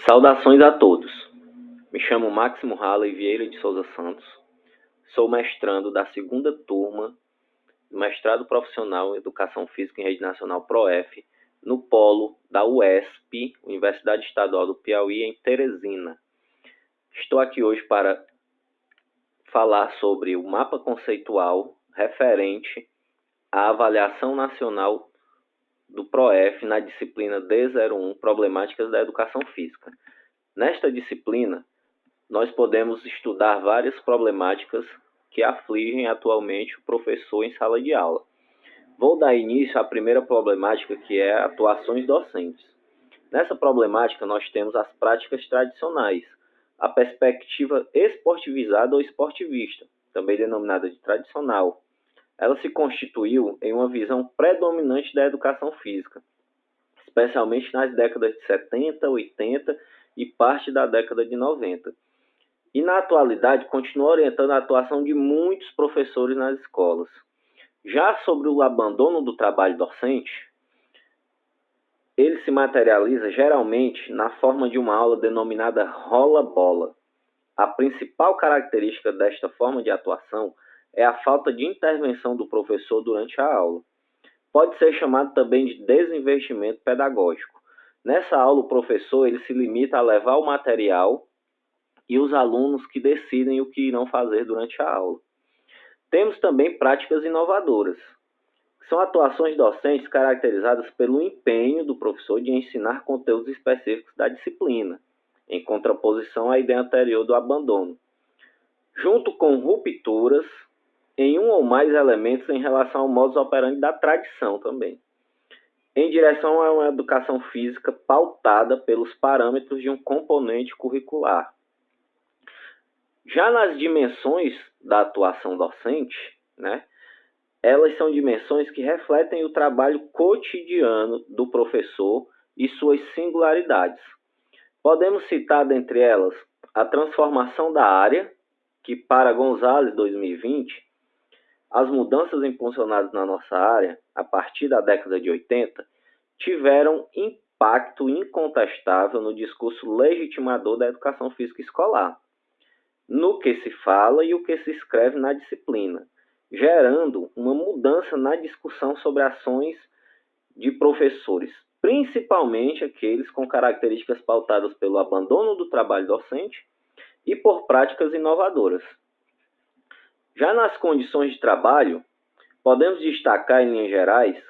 Saudações a todos. Me chamo Máximo Halley Vieira de Souza Santos. Sou mestrando da segunda turma do mestrado profissional em Educação Física em Rede Nacional PROEF, no polo da UESP, Universidade Estadual do Piauí, em Teresina. Estou aqui hoje para falar sobre o mapa conceitual referente à avaliação nacional do PROEF na disciplina D01, Problemáticas da Educação Física. Nesta disciplina, nós podemos estudar várias problemáticas que afligem atualmente o professor em sala de aula. Vou dar início à primeira problemática, que é atuações docentes. Nessa problemática, nós temos as práticas tradicionais, a perspectiva esportivizada ou esportivista, também denominada de tradicional. Ela se constituiu em uma visão predominante da educação física, especialmente nas décadas de 70, 80 e parte da década de 90. E na atualidade continua orientando a atuação de muitos professores nas escolas. Já sobre o abandono do trabalho docente, ele se materializa geralmente na forma de uma aula denominada rola-bola. A principal característica desta forma de atuação é a falta de intervenção do professor durante a aula. Pode ser chamado também de desinvestimento pedagógico. Nessa aula, o professor ele se limita a levar o material e os alunos que decidem o que irão fazer durante a aula. Temos também práticas inovadoras. São atuações docentes caracterizadas pelo empenho do professor de ensinar conteúdos específicos da disciplina, em contraposição à ideia anterior do abandono, junto com rupturas em um ou mais elementos em relação ao modus operandi da tradição também, em direção a uma educação física pautada pelos parâmetros de um componente curricular. Já nas dimensões da atuação docente, elas são dimensões que refletem o trabalho cotidiano do professor e suas singularidades. Podemos citar dentre elas a transformação da área, que para Gonzalez 2020, as mudanças impulsionadas na nossa área, a partir da década de 80, tiveram impacto incontestável no discurso legitimador da educação física escolar, no que se fala e o que se escreve na disciplina, gerando uma mudança na discussão sobre ações de professores, principalmente aqueles com características pautadas pelo abandono do trabalho docente e por práticas inovadoras. Já nas condições de trabalho, podemos destacar, em linhas gerais,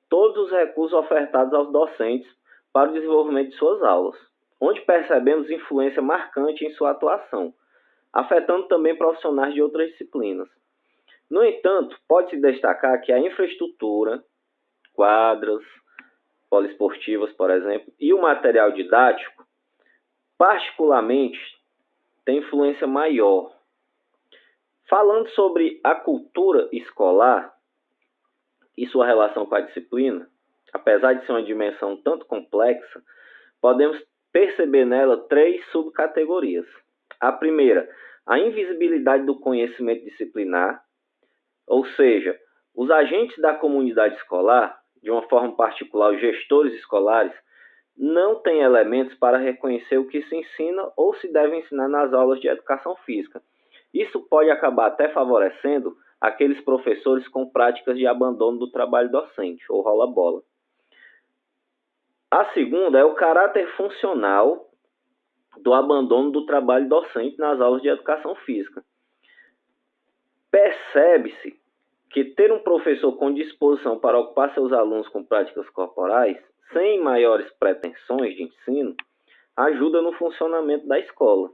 todos os recursos ofertados aos docentes para o desenvolvimento de suas aulas, onde percebemos influência marcante em sua atuação, afetando também profissionais de outras disciplinas. No entanto, pode-se destacar que a infraestrutura, quadras, poliesportivas, por exemplo, e o material didático, particularmente, tem influência maior. Falando sobre a cultura escolar e sua relação com a disciplina, apesar de ser uma dimensão tanto complexa, podemos perceber nela três subcategorias. A primeira, a invisibilidade do conhecimento disciplinar, ou seja, os agentes da comunidade escolar, de uma forma particular os gestores escolares, não têm elementos para reconhecer o que se ensina ou se deve ensinar nas aulas de educação física. Isso pode acabar até favorecendo aqueles professores com práticas de abandono do trabalho docente, ou rola-bola. A segunda é o caráter funcional do abandono do trabalho docente nas aulas de educação física. Percebe-se que ter um professor com disposição para ocupar seus alunos com práticas corporais, sem maiores pretensões de ensino, ajuda no funcionamento da escola,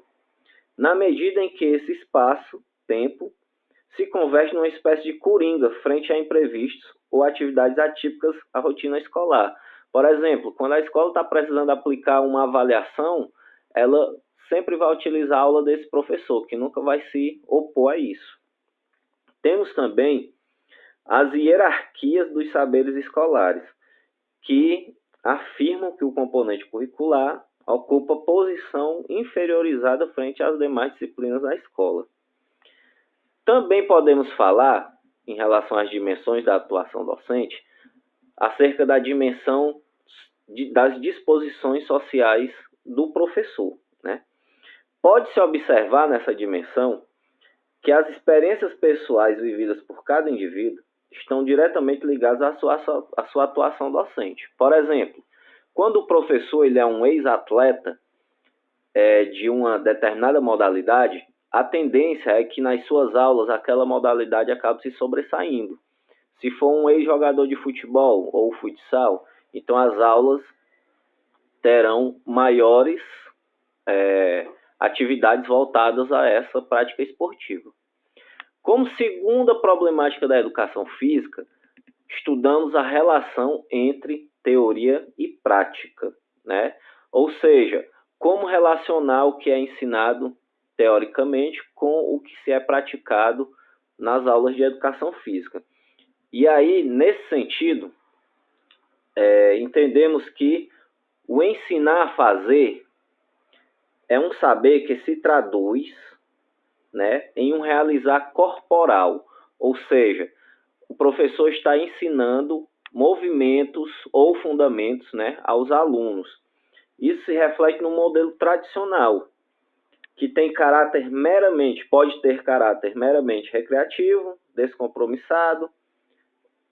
na medida em que esse espaço-tempo se converte numa espécie de coringa frente a imprevistos ou atividades atípicas à rotina escolar. Por exemplo, quando a escola está precisando aplicar uma avaliação, ela sempre vai utilizar a aula desse professor, que nunca vai se opor a isso. Temos também as hierarquias dos saberes escolares, que afirmam que o componente curricular ocupa posição inferiorizada frente às demais disciplinas da escola. Também podemos falar, em relação às dimensões da atuação docente, acerca da dimensão das disposições sociais do professor, né? Pode-se observar nessa dimensão que as experiências pessoais vividas por cada indivíduo estão diretamente ligadas à sua atuação docente. Por exemplo, quando o professor ele é um ex-atleta de uma determinada modalidade, a tendência é que nas suas aulas aquela modalidade acabe se sobressaindo. Se for um ex-jogador de futebol ou futsal, então as aulas terão maiores atividades voltadas a essa prática esportiva. Como segunda problemática da educação física, estudamos a relação entre teoria e prática, né? Ou seja, como relacionar o que é ensinado teoricamente com o que se é praticado nas aulas de educação física. E aí, nesse sentido, entendemos que o ensinar a fazer é um saber que se traduz, né, em um realizar corporal, ou seja, o professor está ensinando movimentos ou fundamentos, né, aos alunos. Isso se reflete no modelo tradicional, que tem pode ter caráter meramente recreativo, descompromissado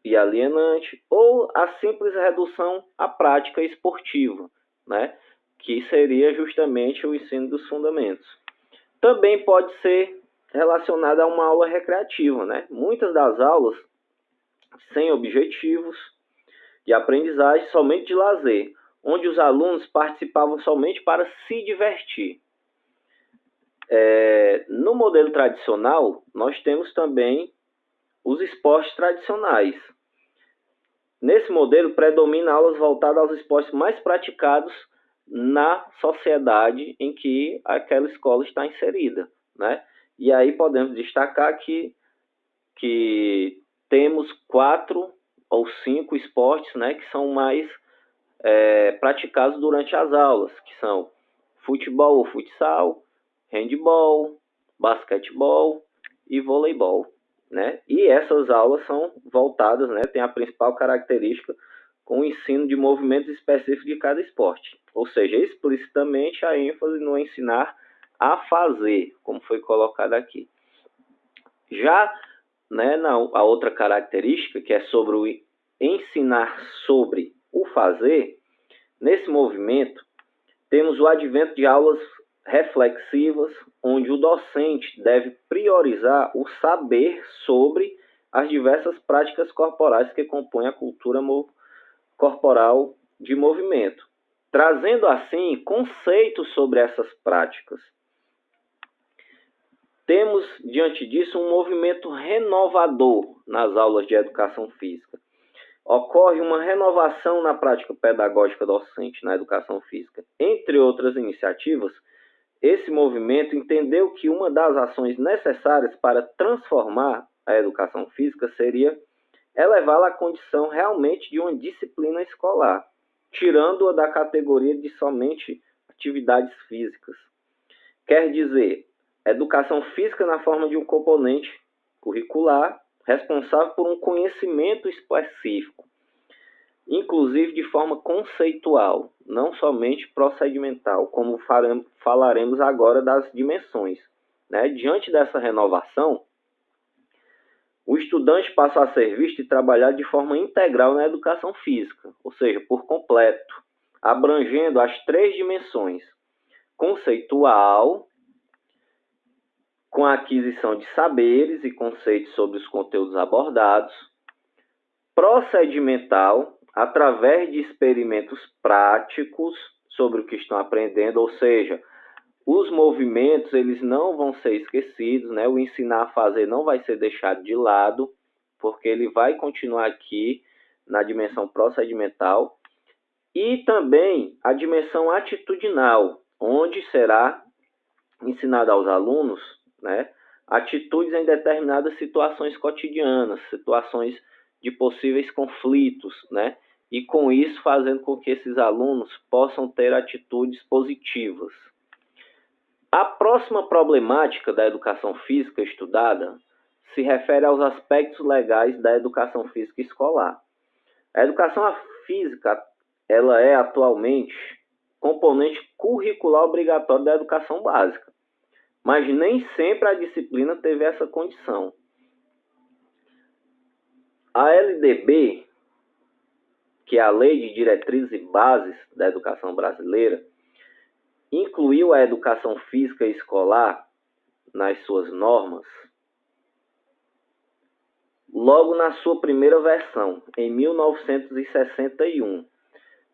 e alienante, ou a simples redução à prática esportiva, né, que seria justamente o ensino dos fundamentos. Também pode ser relacionada a uma aula recreativa, né? Muitas das aulas sem objetivos de aprendizagem, somente de lazer, onde os alunos participavam somente para se divertir. No modelo tradicional, nós temos também os esportes tradicionais. Nesse modelo, predomina aulas voltadas aos esportes mais praticados na sociedade em que aquela escola está inserida, né? E aí podemos destacar que temos 4 ou 5 esportes, né, que são mais praticados durante as aulas, que são futebol ou futsal, handebol, basquetebol e voleibol, né? E essas aulas são voltadas, né, tem a principal característica com o ensino de movimentos específicos de cada esporte, ou seja, explicitamente a ênfase no ensinar a fazer, como foi colocado aqui. Já, né, a outra característica, que é sobre o ensinar sobre o fazer, nesse movimento temos o advento de aulas reflexivas, onde o docente deve priorizar o saber sobre as diversas práticas corporais que compõem a cultura corporal de movimento, trazendo assim conceitos sobre essas práticas. Temos, diante disso, um movimento renovador nas aulas de educação física. Ocorre uma renovação na prática pedagógica docente na educação física. Entre outras iniciativas, esse movimento entendeu que uma das ações necessárias para transformar a educação física seria elevá-la à condição realmente de uma disciplina escolar, tirando-a da categoria de somente atividades físicas. Quer dizer, educação física na forma de um componente curricular responsável por um conhecimento específico, inclusive de forma conceitual, não somente procedimental, como falaremos agora das dimensões, né? Diante dessa renovação, o estudante passa a ser visto e trabalhado de forma integral na educação física, ou seja, por completo, abrangendo as 3 dimensões: conceitual, com a aquisição de saberes e conceitos sobre os conteúdos abordados; procedimental, através de experimentos práticos sobre o que estão aprendendo, ou seja, os movimentos eles não vão ser esquecidos, né? O ensinar a fazer não vai ser deixado de lado, porque ele vai continuar aqui na dimensão procedimental. E também a dimensão atitudinal, onde será ensinado aos alunos, né, atitudes em determinadas situações cotidianas, situações de possíveis conflitos, né, e com isso fazendo com que esses alunos possam ter atitudes positivas. A próxima problemática da educação física estudada se refere aos aspectos legais da educação física escolar. A educação física, ela é atualmente componente curricular obrigatório da educação básica, mas nem sempre a disciplina teve essa condição. A LDB, que é a Lei de Diretrizes e Bases da Educação Brasileira, incluiu a educação física escolar nas suas normas logo na sua primeira versão, em 1961.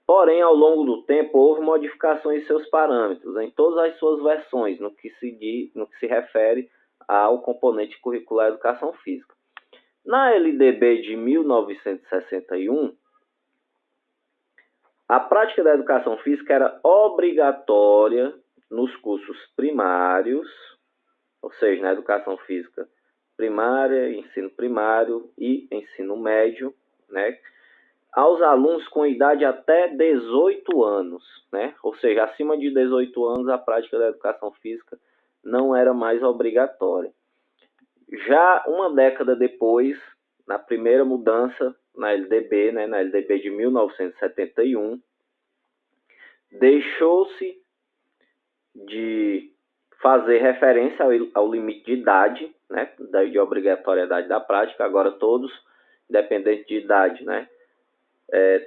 Porém, ao longo do tempo, houve modificações em seus parâmetros, em todas as suas versões, no que se refere ao componente curricular Educação Física. Na LDB de 1961, a prática da educação física era obrigatória nos cursos primários, ou seja, na educação física primária, ensino primário e ensino médio, né, aos alunos com idade até 18 anos, né, ou seja, acima de 18 anos a prática da educação física não era mais obrigatória. Já uma década depois, na primeira mudança na LDB, né, na LDB de 1971, deixou-se de fazer referência ao limite de idade, né, de obrigatoriedade da prática. Agora todos, independente de idade, né,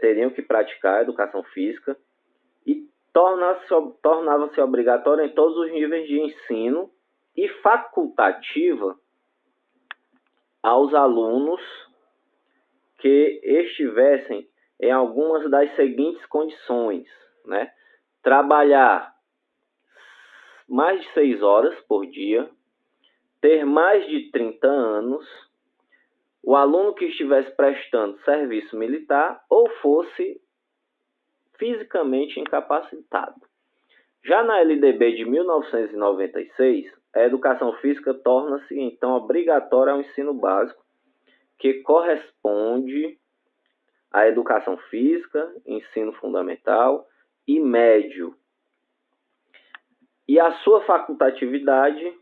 teriam que praticar a educação física, e tornava-se obrigatória em todos os níveis de ensino e facultativa aos alunos que estivessem em algumas das seguintes condições, né? Trabalhar mais de 6 horas por dia, ter mais de 30 anos, o aluno que estivesse prestando serviço militar ou fosse fisicamente incapacitado. Já na LDB de 1996, a educação física torna-se então obrigatória ao ensino básico, que corresponde à educação física, ensino fundamental e médio, e a sua facultatividade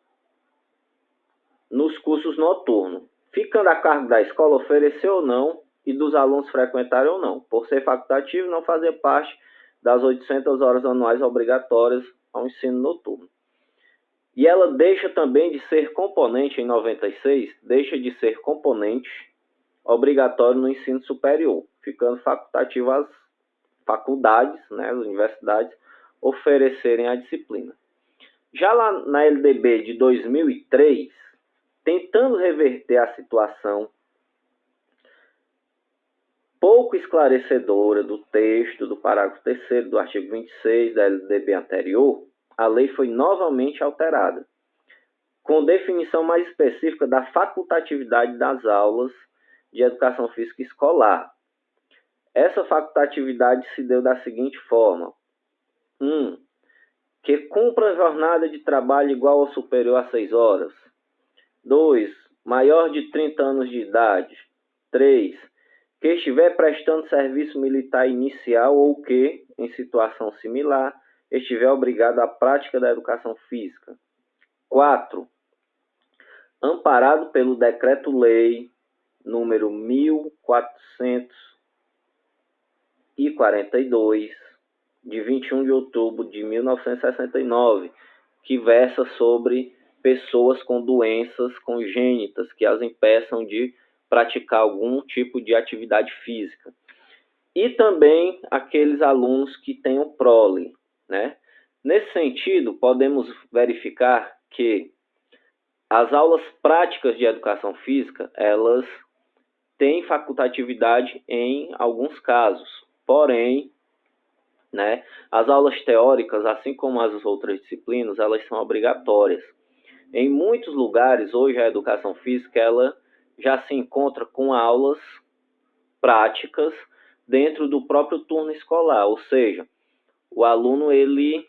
nos cursos noturnos, ficando a cargo da escola oferecer ou não e dos alunos frequentarem ou não. Por ser facultativo, não fazer parte das 800 horas anuais obrigatórias ao ensino noturno. E ela deixa também de ser componente, em 96, deixa de ser componente obrigatório no ensino superior, ficando facultativo às faculdades, né, as universidades, oferecerem a disciplina. Já lá na LDB de 2003, tentando reverter a situação pouco esclarecedora do texto do parágrafo 3º do artigo 26 da LDB anterior, a lei foi novamente alterada, com definição mais específica da facultatividade das aulas de educação física escolar. Essa facultatividade se deu da seguinte forma: 1. Que cumpra a jornada de trabalho igual ou superior a 6 horas. 2. Maior de 30 anos de idade. 3. Que estiver prestando serviço militar inicial ou que, em situação similar, estiver obrigado à prática da educação física. 4. Amparado pelo Decreto-Lei número 1442, de 21 de outubro de 1969, que versa sobre pessoas com doenças congênitas que as impeçam de praticar algum tipo de atividade física. E também aqueles alunos que tenham prole, né? Nesse sentido, podemos verificar que as aulas práticas de educação física, elas têm facultatividade em alguns casos, porém, né, as aulas teóricas, assim como as outras disciplinas, elas são obrigatórias. Em muitos lugares, hoje, a educação física ela já se encontra com aulas práticas dentro do próprio turno escolar, ou seja, o aluno ele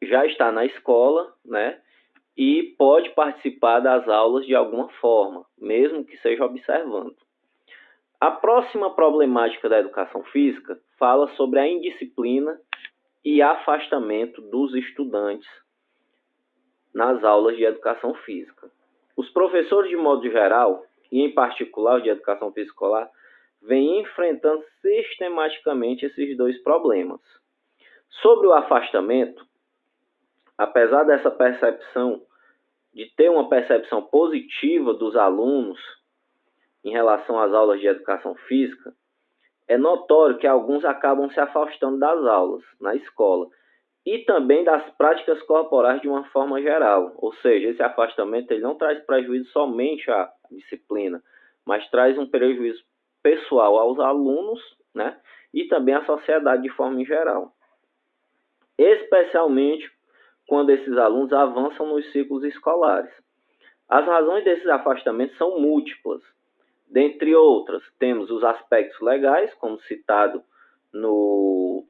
já está na escola, né, e pode participar das aulas de alguma forma, mesmo que seja observando. A próxima problemática da educação física fala sobre a indisciplina e afastamento dos estudantes nas aulas de educação física. Os professores, de modo geral, e em particular de educação física escolar, vêm enfrentando sistematicamente esses dois problemas. Sobre o afastamento, apesar dessa percepção, de ter uma percepção positiva dos alunos em relação às aulas de educação física, é notório que alguns acabam se afastando das aulas na escola e também das práticas corporais de uma forma geral. Ou seja, esse afastamento ele não traz prejuízo somente à disciplina, mas traz um prejuízo pessoal aos alunos, né? E também à sociedade de forma geral. Especialmente quando esses alunos avançam nos ciclos escolares. As razões desses afastamentos são múltiplas. Dentre outras, temos os aspectos legais, como citado no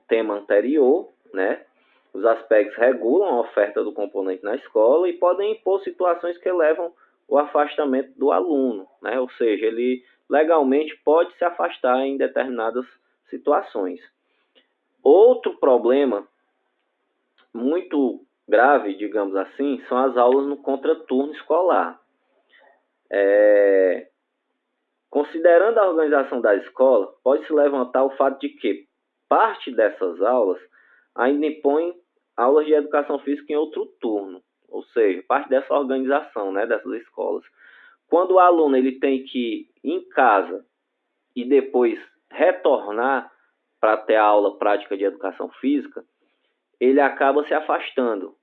tema anterior, né? Os aspectos regulam a oferta do componente na escola e podem impor situações que levam o afastamento do aluno, né? Ou seja, ele legalmente pode se afastar em determinadas situações. Outro problema muito grave, digamos assim, são as aulas no contraturno escolar. Considerando a organização da escola, pode-se levantar o fato de que parte dessas aulas ainda impõe aulas de educação física em outro turno, ou seja, parte dessa organização, né, dessas escolas. Quando o aluno ele tem que ir em casa e depois retornar para ter a aula prática de educação física, ele acaba se afastando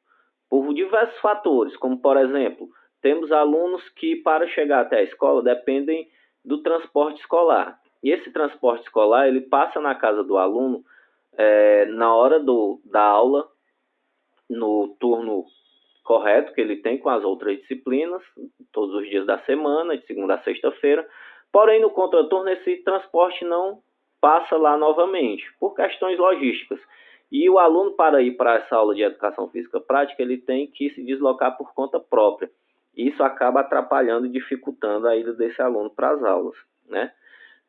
por diversos fatores, como por exemplo, temos alunos que para chegar até a escola dependem do transporte escolar. E esse transporte escolar ele passa na casa do aluno na hora da aula, no turno correto que ele tem com as outras disciplinas, todos os dias da semana, de segunda a sexta-feira. Porém, no contraturno, esse transporte não passa lá novamente, por questões logísticas. E o aluno, para ir para essa aula de educação física prática, ele tem que se deslocar por conta própria. Isso acaba atrapalhando e dificultando a ida desse aluno para as aulas, né?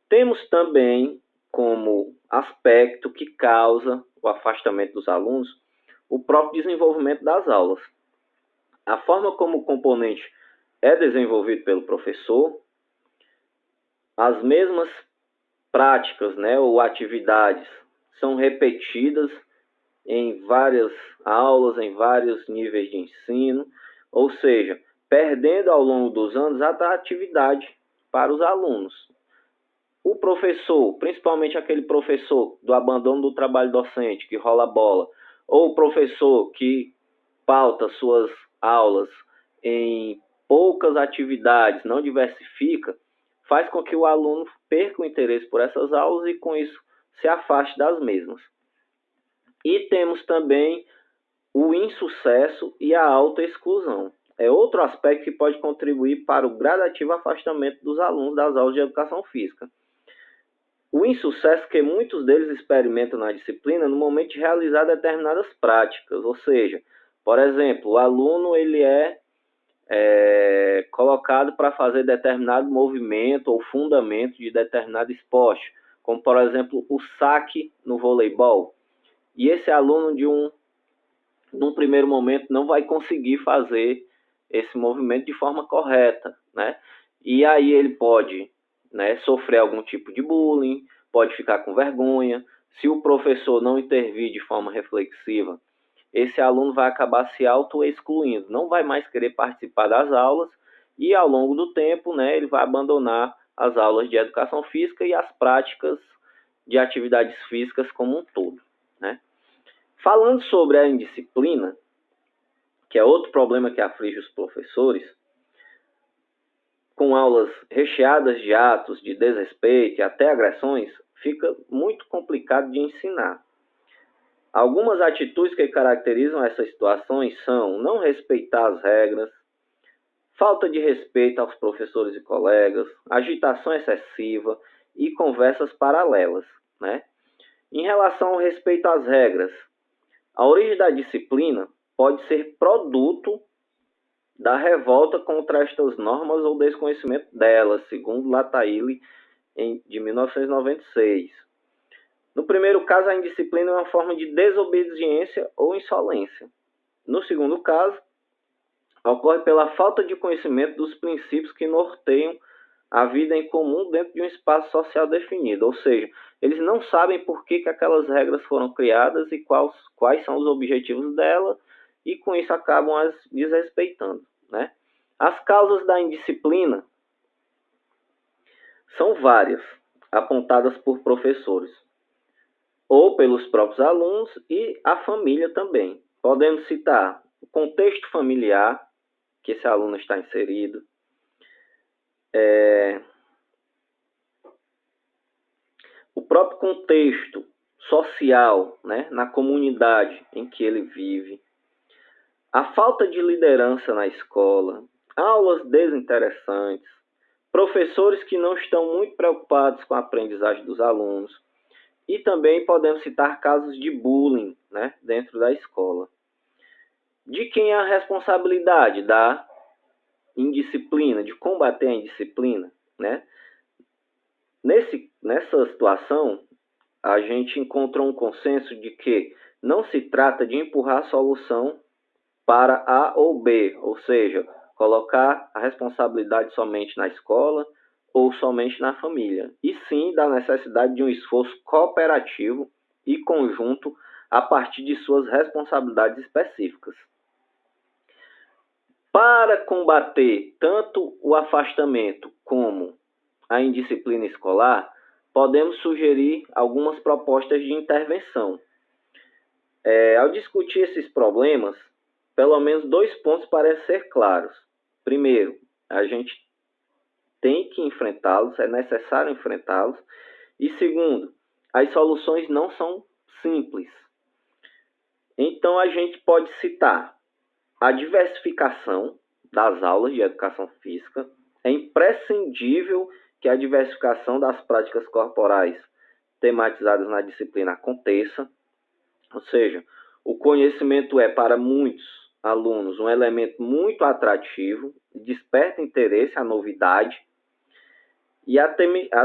Temos também como aspecto que causa o afastamento dos alunos o próprio desenvolvimento das aulas. A forma como o componente é desenvolvido pelo professor, as mesmas práticas, né, ou atividades são repetidas em várias aulas, em vários níveis de ensino, ou seja, perdendo ao longo dos anos a atratividade para os alunos. O professor, principalmente aquele professor do abandono do trabalho docente, que rola a bola, ou o professor que pauta suas aulas em poucas atividades, não diversifica, faz com que o aluno perca o interesse por essas aulas e com isso se afaste das mesmas. E temos também o insucesso e a autoexclusão. É outro aspecto que pode contribuir para o gradativo afastamento dos alunos das aulas de educação física. O insucesso que muitos deles experimentam na disciplina no momento de realizar determinadas práticas, ou seja, por exemplo, o aluno ele é colocado para fazer determinado movimento ou fundamento de determinado esporte, como por exemplo o saque no voleibol. E esse aluno num primeiro momento não vai conseguir fazer esse movimento de forma correta, né? E aí ele pode, né, sofrer algum tipo de bullying, pode ficar com vergonha. Se o professor não intervir de forma reflexiva, esse aluno vai acabar se auto-excluindo, não vai mais querer participar das aulas e ao longo do tempo, né, ele vai abandonar as aulas de educação física e as práticas de atividades físicas como um todo, né? Falando sobre a indisciplina, que é outro problema que aflige os professores, com aulas recheadas de atos de desrespeito e até agressões, fica muito complicado de ensinar. Algumas atitudes que caracterizam essas situações são não respeitar as regras, falta de respeito aos professores e colegas, agitação excessiva e conversas paralelas, né? Em relação ao respeito às regras, a origem da disciplina pode ser produto da revolta contra estas normas ou desconhecimento delas, segundo Lataille, de 1996. No primeiro caso, a indisciplina é uma forma de desobediência ou insolência. No segundo caso, ocorre pela falta de conhecimento dos princípios que norteiam a vida em comum dentro de um espaço social definido, ou seja, eles não sabem por que aquelas regras foram criadas e quais são os objetivos dela, e com isso acabam as desrespeitando, né? As causas da indisciplina são várias, apontadas por professores, ou pelos próprios alunos e a família também. Podemos citar o contexto familiar que esse aluno está inserido, o próprio contexto social, né, na comunidade em que ele vive, a falta de liderança na escola, aulas desinteressantes, professores que não estão muito preocupados com a aprendizagem dos alunos, e também podemos citar casos de bullying, né, dentro da escola. De quem é a responsabilidade da indisciplina, de combater a indisciplina, né? Nessa situação, a gente encontrou um consenso de que não se trata de empurrar a solução para A ou B, ou seja, colocar a responsabilidade somente na escola ou somente na família, e sim da necessidade de um esforço cooperativo e conjunto a partir de suas responsabilidades específicas. Para combater tanto o afastamento como a indisciplina escolar, podemos sugerir algumas propostas de intervenção. Ao discutir esses problemas, pelo menos 2 pontos parecem ser claros. Primeiro, a gente tem que enfrentá-los, é necessário enfrentá-los. E segundo, as soluções não são simples. Então, a gente pode citar a diversificação das aulas de educação física. É imprescindível que a diversificação das práticas corporais tematizadas na disciplina aconteça, ou seja, o conhecimento é para muitos alunos um elemento muito atrativo, desperta interesse, a novidade, e a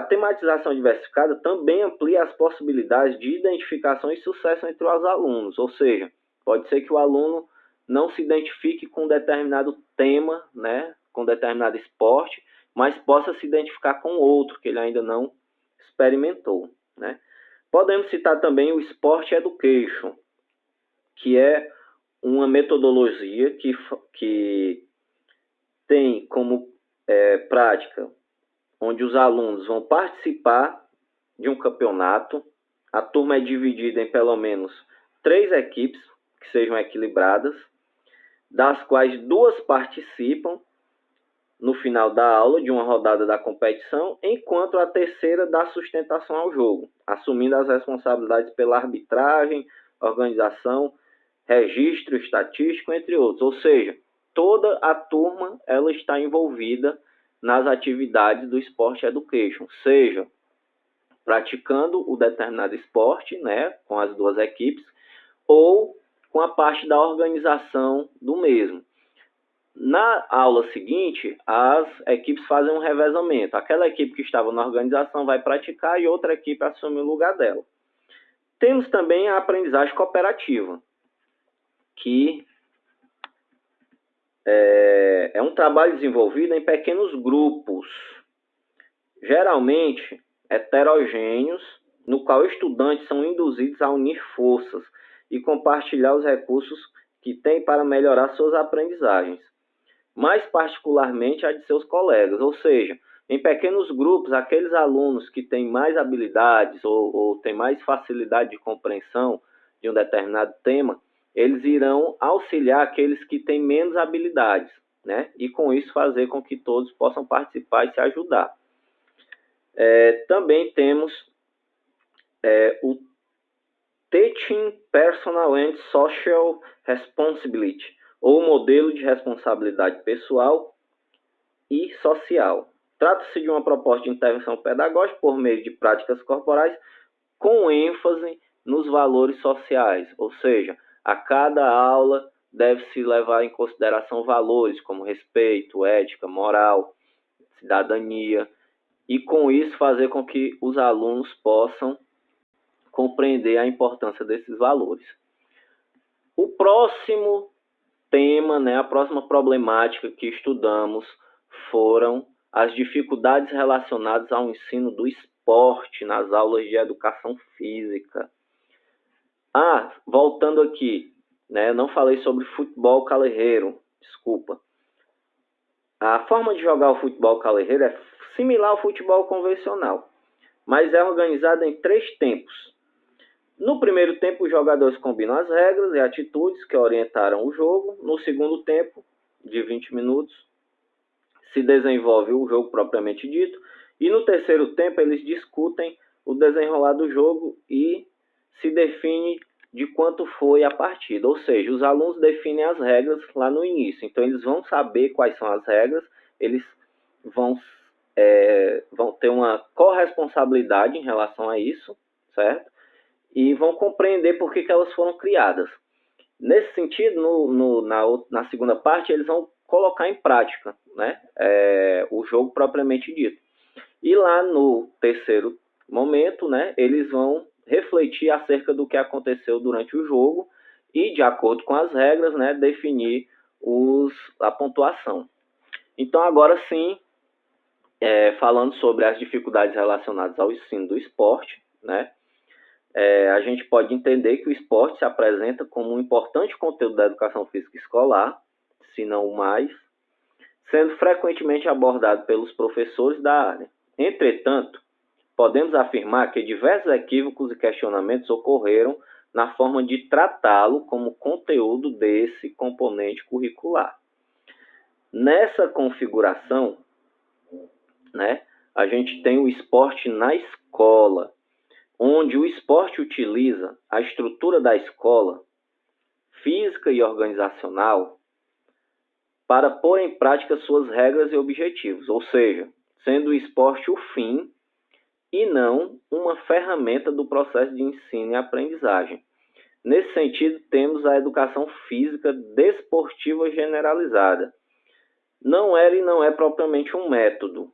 tematização diversificada também amplia as possibilidades de identificação e sucesso entre os alunos, ou seja, pode ser que o aluno não se identifique com determinado tema, né, com determinado esporte, mas possa se identificar com outro que ele ainda não experimentou, né? Podemos citar também o Sport Education, que é uma metodologia que tem como prática onde os alunos vão participar de um campeonato. A turma é dividida em pelo menos 3 equipes que sejam equilibradas, das quais 2 participam no final da aula de uma rodada da competição, enquanto a terceira dá sustentação ao jogo, assumindo as responsabilidades pela arbitragem, organização, registro estatístico, entre outros. Ou seja, toda a turma ela está envolvida nas atividades do Sport Education, seja praticando o determinado esporte, né, com as 2 equipes, ou com a parte da organização do mesmo. Na aula seguinte, as equipes fazem um revezamento. Aquela equipe que estava na organização vai praticar e outra equipe assume o lugar dela. Temos também a aprendizagem cooperativa, que é um trabalho desenvolvido em pequenos grupos, geralmente heterogêneos, no qual estudantes são induzidos a unir forças e compartilhar os recursos que têm para melhorar suas aprendizagens, mais particularmente a de seus colegas, ou seja, em pequenos grupos, aqueles alunos que têm mais habilidades ou têm mais facilidade de compreensão de um determinado tema, eles irão auxiliar aqueles que têm menos habilidades, né? E com isso fazer com que todos possam participar e se ajudar. Também temos o Teaching Personal and Social Responsibility, ou modelo de responsabilidade pessoal e social. Trata-se de uma proposta de intervenção pedagógica por meio de práticas corporais com ênfase nos valores sociais, ou seja, a cada aula deve-se levar em consideração valores como respeito, ética, moral, cidadania, e com isso fazer com que os alunos possam compreender a importância desses valores. O próximo tema, né, a próxima problemática que estudamos foram as dificuldades relacionadas ao ensino do esporte nas aulas de educação física. Voltando aqui, né, não falei sobre futebol calerreiro, desculpa. A forma de jogar o futebol calerreiro é similar ao futebol convencional, mas é organizada em 3 tempos. No primeiro tempo, os jogadores combinam as regras e atitudes que orientaram o jogo. No segundo tempo, de 20 minutos, se desenvolve o jogo propriamente dito. E no terceiro tempo, eles discutem o desenrolar do jogo e se define de quanto foi a partida. Ou seja, os alunos definem as regras lá no início. Então, eles vão saber quais são as regras, eles vão ter uma corresponsabilidade em relação a isso, certo? E vão compreender por que elas foram criadas. Nesse sentido, na segunda parte, eles vão colocar em prática, né, o jogo propriamente dito. E lá no terceiro momento, né, eles vão refletir acerca do que aconteceu durante o jogo e, de acordo com as regras, né, definir a pontuação. Então, agora sim, falando sobre as dificuldades relacionadas ao ensino do esporte, né, a gente pode entender que o esporte se apresenta como um importante conteúdo da educação física escolar, se não o mais, sendo frequentemente abordado pelos professores da área. Entretanto, podemos afirmar que diversos equívocos e questionamentos ocorreram na forma de tratá-lo como conteúdo desse componente curricular. Nessa configuração, né, a gente tem o esporte na escola, onde o esporte utiliza a estrutura da escola, física e organizacional, para pôr em prática suas regras e objetivos, ou seja, sendo o esporte o fim e não uma ferramenta do processo de ensino e aprendizagem. Nesse sentido, temos a educação física desportiva generalizada. Não era e não é propriamente um método,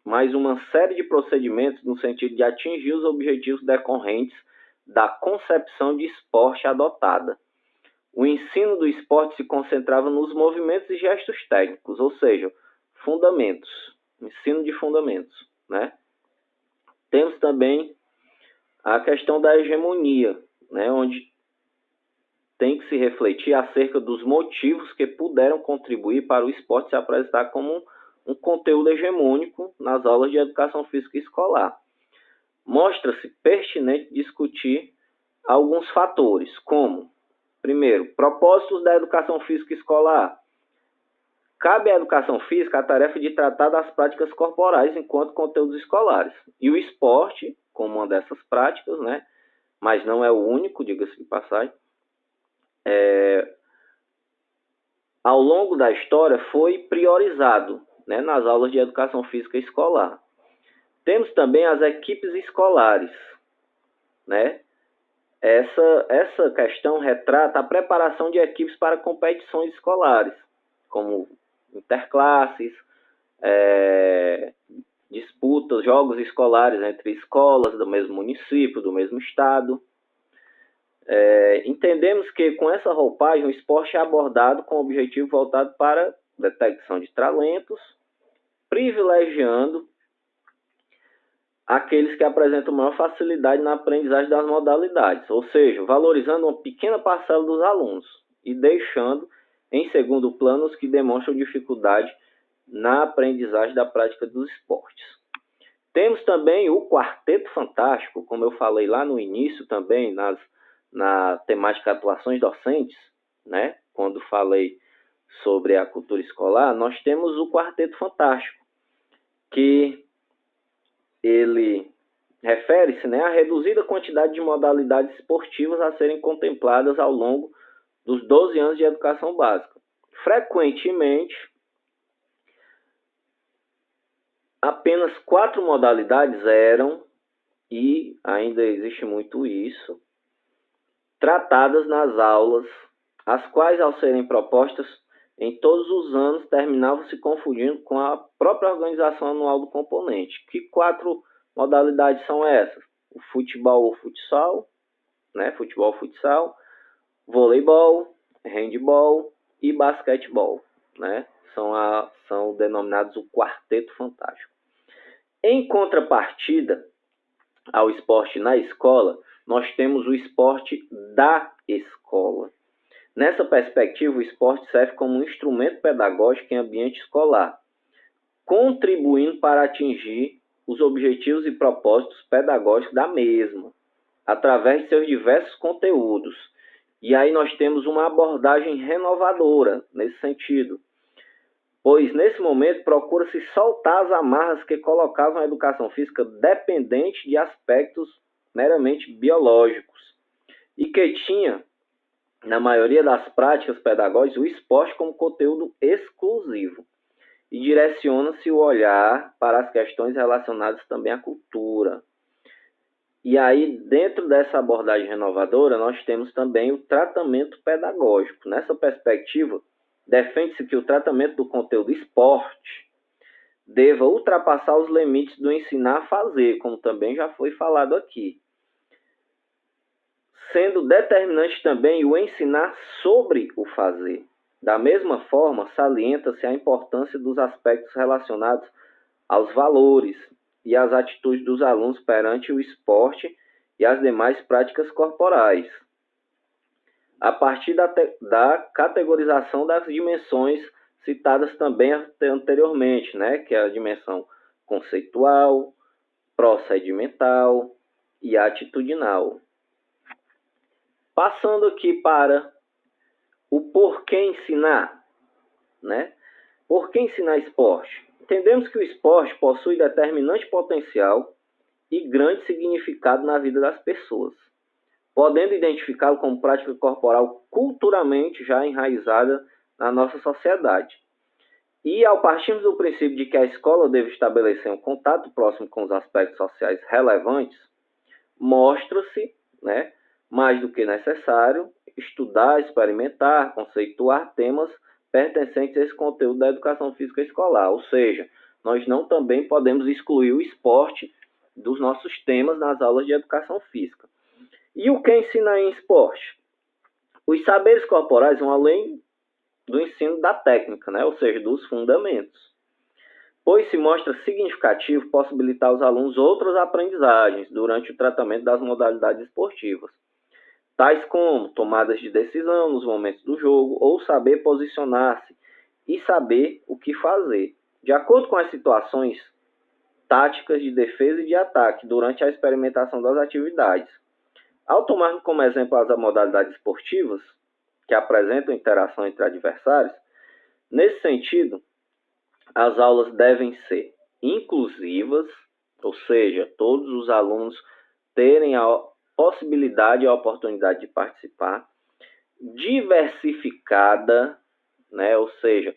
mas uma série de procedimentos no sentido de atingir os objetivos decorrentes da concepção de esporte adotada. O ensino do esporte se concentrava nos movimentos e gestos técnicos, ou seja, fundamentos, ensino de fundamentos, né? Temos também a questão da hegemonia, né, onde tem que se refletir acerca dos motivos que puderam contribuir para o esporte se apresentar como um conteúdo hegemônico nas aulas de educação física escolar. Mostra-se pertinente discutir alguns fatores, como, primeiro, propósitos da educação física escolar. Cabe à educação física a tarefa de tratar das práticas corporais enquanto conteúdos escolares. E o esporte, como uma dessas práticas, né, mas não é o único, diga-se de passagem, ao longo da história foi priorizado, né, nas aulas de educação física escolar. Temos também as equipes escolares, né? Essa questão retrata a preparação de equipes para competições escolares, como interclasses, disputas, jogos escolares entre escolas do mesmo município, do mesmo estado. Entendemos que com essa roupagem o esporte é abordado com o objetivo voltado para detecção de talentos, privilegiando aqueles que apresentam maior facilidade na aprendizagem das modalidades, ou seja, valorizando uma pequena parcela dos alunos e deixando em segundo plano os que demonstram dificuldade na aprendizagem da prática dos esportes. Temos também o Quarteto Fantástico, como eu falei lá no início também, na temática atuações docentes, né? Quando falei sobre a cultura escolar, nós temos o Quarteto Fantástico, que ele refere-se, né, à reduzida quantidade de modalidades esportivas a serem contempladas ao longo dos 12 anos de educação básica. Frequentemente, apenas 4 modalidades eram, e ainda existe muito isso, tratadas nas aulas, as quais, ao serem propostas em todos os anos, terminavam se confundindo com a própria organização anual do componente. Que 4 modalidades são essas? O futebol ou futsal, né? Futebol, futsal, voleibol, handebol e basquetebol, né? são denominados o quarteto fantástico. Em contrapartida ao esporte na escola, nós temos o esporte da escola. Nessa perspectiva, o esporte serve como um instrumento pedagógico em ambiente escolar, contribuindo para atingir os objetivos e propósitos pedagógicos da mesma, através de seus diversos conteúdos. E aí nós temos uma abordagem renovadora nesse sentido, pois nesse momento procura-se soltar as amarras que colocavam a educação física dependente de aspectos meramente biológicos e que tinha, na maioria das práticas pedagógicas, o esporte como conteúdo exclusivo. E direciona-se o olhar para as questões relacionadas também à cultura. E aí, dentro dessa abordagem renovadora, nós temos também o tratamento pedagógico. Nessa perspectiva, defende-se que o tratamento do conteúdo esporte deva ultrapassar os limites do ensinar a fazer, como também já foi falado aqui, sendo determinante também o ensinar sobre o fazer. Da mesma forma, salienta-se a importância dos aspectos relacionados aos valores e às atitudes dos alunos perante o esporte e as demais práticas corporais, a partir da categorização das dimensões citadas também anteriormente, né, que é a dimensão conceitual, procedimental e atitudinal. Passando aqui para o porquê ensinar, né? Por que ensinar esporte? Entendemos que o esporte possui determinante potencial e grande significado na vida das pessoas, podendo identificá-lo como prática corporal culturalmente já enraizada na nossa sociedade. E ao partirmos do princípio de que a escola deve estabelecer um contato próximo com os aspectos sociais relevantes, mostra-se, né, mais do que necessário estudar, experimentar, conceituar temas pertencentes a esse conteúdo da educação física escolar. Ou seja, nós não também podemos excluir o esporte dos nossos temas nas aulas de educação física. E o que ensina em esporte? Os saberes corporais vão além do ensino da técnica, né? Ou seja, dos fundamentos, pois se mostra significativo possibilitar aos alunos outras aprendizagens durante o tratamento das modalidades esportivas, tais como tomadas de decisão nos momentos do jogo ou saber posicionar-se e saber o que fazer, de acordo com as situações táticas de defesa e de ataque durante a experimentação das atividades. Ao tomar como exemplo as modalidades esportivas, que apresentam interação entre adversários, nesse sentido, as aulas devem ser inclusivas, ou seja, todos os alunos terem a possibilidade e a oportunidade de participar, diversificada, né, ou seja,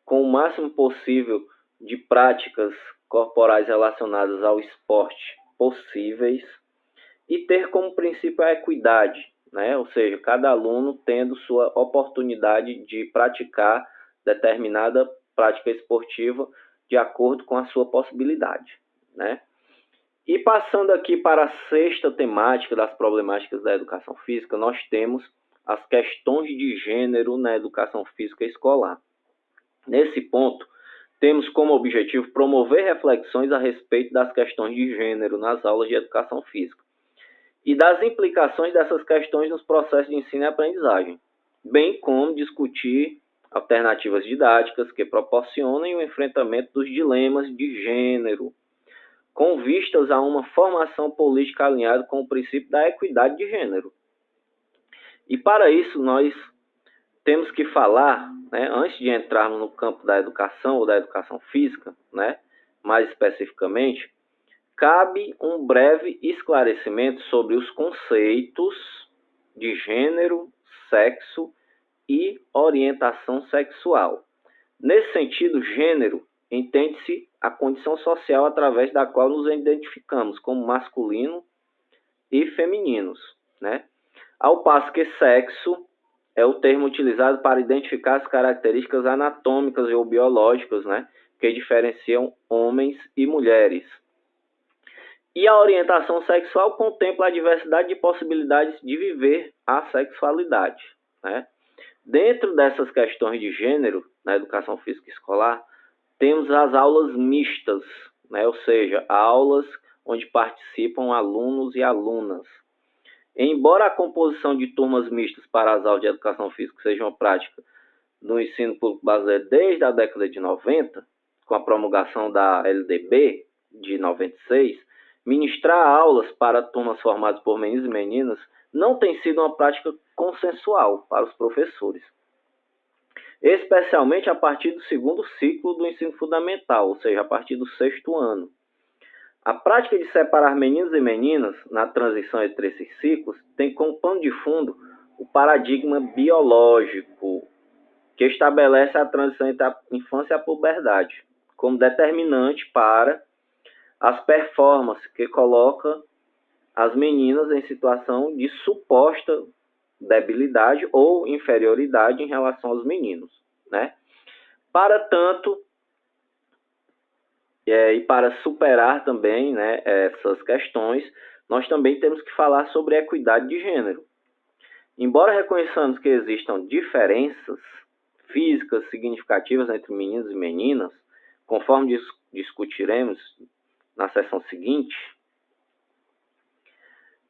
com o máximo possível de práticas corporais relacionadas ao esporte possíveis, e ter como princípio a equidade, né, ou seja, cada aluno tendo sua oportunidade de praticar determinada prática esportiva de acordo com a sua possibilidade, né? E passando aqui para a sexta temática das problemáticas da educação física, nós temos as questões de gênero na educação física escolar. Nesse ponto, temos como objetivo promover reflexões a respeito das questões de gênero nas aulas de educação física e das implicações dessas questões nos processos de ensino e aprendizagem, bem como discutir alternativas didáticas que proporcionem o enfrentamento dos dilemas de gênero, com vistas a uma formação política alinhada com o princípio da equidade de gênero. E para isso nós temos que falar, né, antes de entrarmos no campo da educação ou da educação física, né, mais especificamente, cabe um breve esclarecimento sobre os conceitos de gênero, sexo e orientação sexual. Nesse sentido, gênero entende-se a condição social através da qual nos identificamos como masculino e femininos, né? Ao passo que sexo é o termo utilizado para identificar as características anatômicas ou biológicas, né, que diferenciam homens e mulheres. E a orientação sexual contempla a diversidade de possibilidades de viver a sexualidade, né? Dentro dessas questões de gênero, na educação física escolar, temos as aulas mistas, né? Ou seja, aulas onde participam alunos e alunas. Embora a composição de turmas mistas para as aulas de educação física seja uma prática do ensino público brasileiro desde a década de 90, com a promulgação da LDB de 96, ministrar aulas para turmas formadas por meninos e meninas não tem sido uma prática consensual para os professores, especialmente a partir do segundo ciclo do ensino fundamental, ou seja, a partir do sexto ano. A prática de separar meninos e meninas na transição entre esses ciclos tem como pano de fundo o paradigma biológico, que estabelece a transição entre a infância e a puberdade, como determinante para as performances, que coloca as meninas em situação de suposta debilidade ou inferioridade em relação aos meninos, né? Para tanto, e para superar também, né, essas questões, nós também temos que falar sobre equidade de gênero. Embora reconheçamos que existam diferenças físicas significativas entre meninos e meninas, conforme discutiremos na sessão seguinte,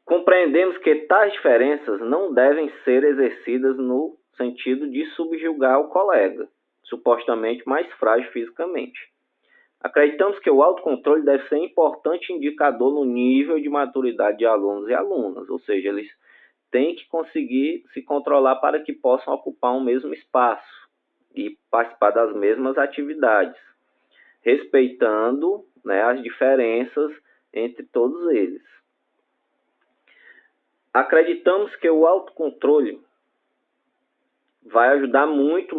compreendemos que tais diferenças não devem ser exercidas no sentido de subjugar o colega, supostamente mais frágil fisicamente. Acreditamos que o autocontrole deve ser um importante indicador no nível de maturidade de alunos e alunas, ou seja, eles têm que conseguir se controlar para que possam ocupar um mesmo espaço e participar das mesmas atividades, respeitando, né, as diferenças entre todos eles. Acreditamos que o autocontrole vai ajudar muito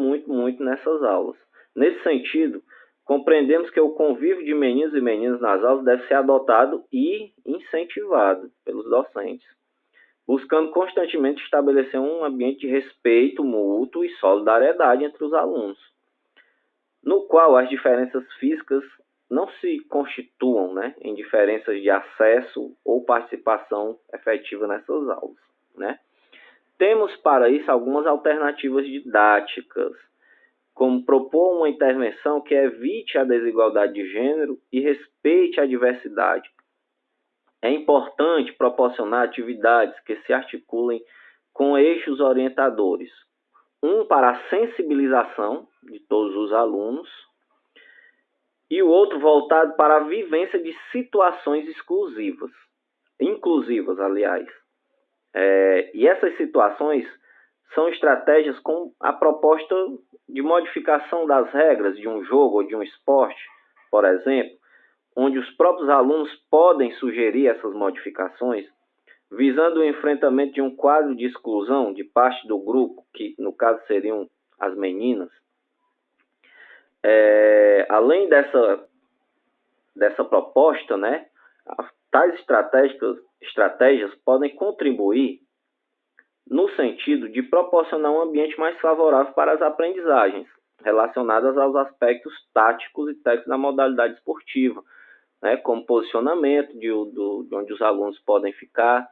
nessas aulas. Nesse sentido, compreendemos que o convívio de meninos e meninas nas aulas deve ser adotado e incentivado pelos docentes, buscando constantemente estabelecer um ambiente de respeito mútuo e solidariedade entre os alunos, no qual as diferenças físicas não se constituam, né, em diferenças de acesso ou participação efetiva nessas aulas, né? Temos para isso algumas alternativas didáticas, como propor uma intervenção que evite a desigualdade de gênero e respeite a diversidade. É importante proporcionar atividades que se articulem com eixos orientadores. Um para a sensibilização de todos os alunos e o outro voltado para a vivência de situações inclusivas, aliás. E essas situações são estratégias com a proposta de modificação das regras de um jogo ou de um esporte, por exemplo, onde os próprios alunos podem sugerir essas modificações, visando o enfrentamento de um quadro de exclusão de parte do grupo, que no caso seriam as meninas. Além dessa proposta, né, tais estratégias podem contribuir no sentido de proporcionar um ambiente mais favorável para as aprendizagens relacionadas aos aspectos táticos e técnicos da modalidade esportiva, né, como posicionamento de onde os alunos podem ficar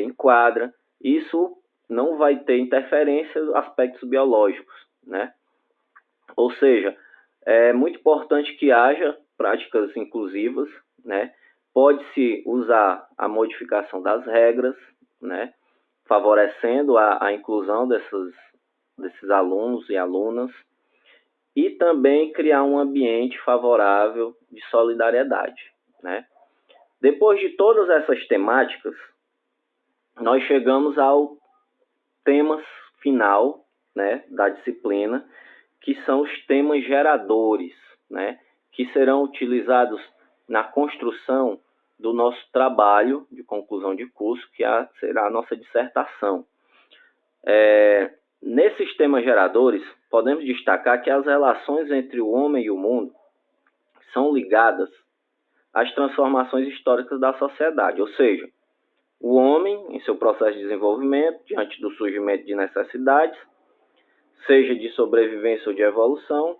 em quadra. Isso não vai ter interferência nos aspectos biológicos, né? Ou seja, é muito importante que haja práticas inclusivas, né? Pode-se usar a modificação das regras, né, favorecendo a inclusão desses alunos e alunas, e também criar um ambiente favorável de solidariedade, né? Depois de todas essas temáticas, nós chegamos ao tema final, né, da disciplina, que são os temas geradores, né, que serão utilizados na construção do nosso trabalho de conclusão de curso, que será a nossa dissertação. Nesses temas geradores, podemos destacar que as relações entre o homem e o mundo são ligadas às transformações históricas da sociedade, ou seja, o homem, em seu processo de desenvolvimento, diante do surgimento de necessidades, seja de sobrevivência ou de evolução,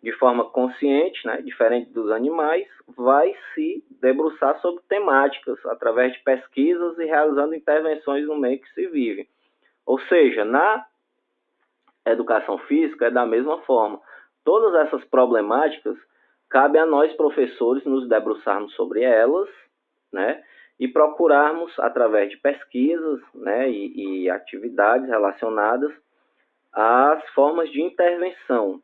de forma consciente, né, diferente dos animais, vai se debruçar sobre temáticas, através de pesquisas e realizando intervenções no meio que se vive. Ou seja, na educação física é da mesma forma. Todas essas problemáticas, cabe a nós professores nos debruçarmos sobre elas, né, e procurarmos, através de pesquisas, né, e atividades relacionadas às formas de intervenção.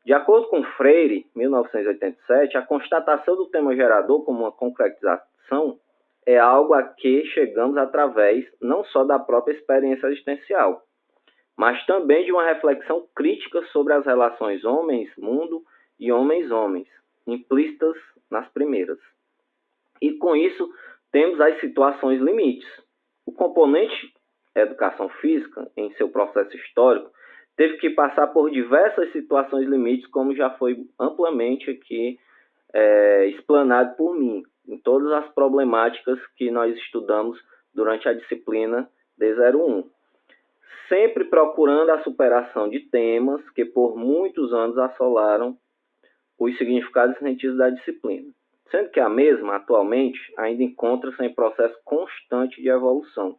De acordo com Freire, 1987, a constatação do tema gerador como uma concretização é algo a que chegamos através não só da própria experiência existencial, mas também de uma reflexão crítica sobre as relações homens-mundo e homens-homens, implícitas nas primeiras. E com isso, temos as situações limites. O componente educação física, em seu processo histórico, teve que passar por diversas situações limites, como já foi amplamente aqui explanado por mim, em todas as problemáticas que nós estudamos durante a disciplina D01. Sempre procurando a superação de temas que por muitos anos assolaram os significados e sentidos da disciplina, sendo que a mesma, atualmente, ainda encontra-se em processo constante de evolução,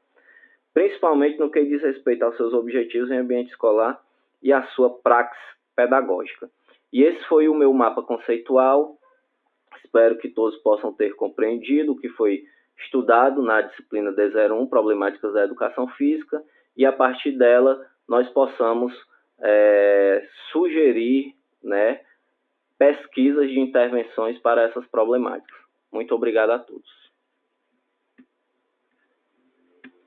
principalmente no que diz respeito aos seus objetivos em ambiente escolar e à sua praxis pedagógica. E esse foi o meu mapa conceitual. Espero que todos possam ter compreendido o que foi estudado na disciplina D01, Problemáticas da Educação Física, e a partir dela nós possamos sugerir, né, pesquisas de intervenções para essas problemáticas. Muito obrigado a todos.